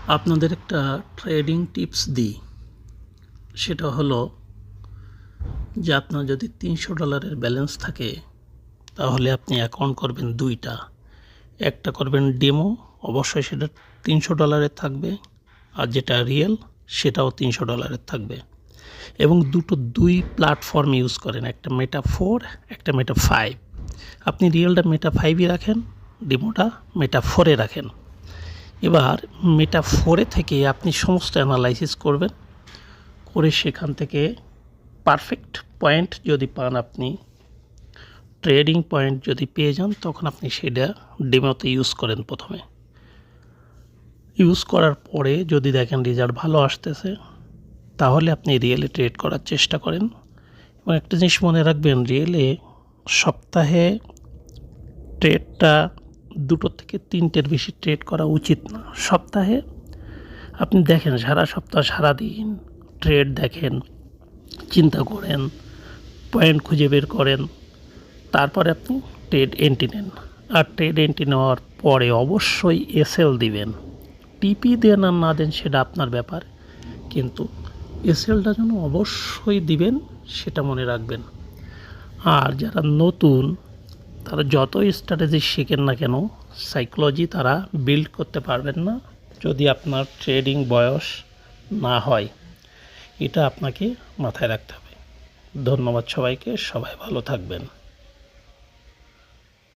আপনাদের একটা trading tips দিই। সেটা হলো যে আপনার যদি $300 ব্যালেন্স থাকে তাহলে আপনি অ্যাকাউন্ট করবেন দুইটা। একটা করবেন ডেমো, অবশ্যই সেটা $300 থাকবে, আর যেটা রিয়েল সেটাও $300 থাকবে। এবং দুই প্ল্যাটফর্ম ইউজ করেন, একটা মেটা 4, একটা মেটা 5। আপনি রিয়েলটা মেটা 5-ই রাখেন, ডেমোটা মেটা 4-এ রাখেন। এবার মেটা 4-এ থেকে আপনি সমস্ত অ্যানালাইসিস করবেন, করে সেখান থেকে পারফেক্ট পয়েন্ট যদি পান, আপনি ট্রেডিং পয়েন্ট যদি পেয়ে যান, তখন আপনি সেটা ডেমোতে ইউজ করেন। প্রথমে ইউজ করার পরে যদি দেখেন রেজাল্ট ভালো আসতেছে, তাহলে আপনি রিয়েলে ট্রেড করার চেষ্টা করেন। এবং একটা জিনিস মনে রাখবেন, রিয়েলে সপ্তাহে ট্রেডটা 2 থেকে 3টের বেশি ট্রেড করা উচিত না। সপ্তাহে আপনি দেখেন, সারা সপ্তাহ সারাদিন ট্রেড দেখেন, চিন্তা করেন, পয়েন্ট খুঁজে বের করেন, তারপরে আপনি ট্রেড এন্ট্রি নেন। আর ট্রেড এন্ট্রি নেওয়ার পরে অবশ্যই এসএল দিবেন। টিপি দেন আর না দেন সেটা আপনার ব্যাপার, কিন্তু এসএলটা যেন অবশ্যই দিবেন, সেটা মনে রাখবেন। আর যারা নতুন, তারা যতই স্ট্র্যাটেজি শেখেন না কেন, সাইকোলজি তারা বিল্ড করতে পারবেন না যদি আপনার ট্রেডিং বয়স না হয়। এটা আপনাকে মাথায় রাখতে হবে। ধন্যবাদ সবাইকে, সবাই ভালো থাকবেন।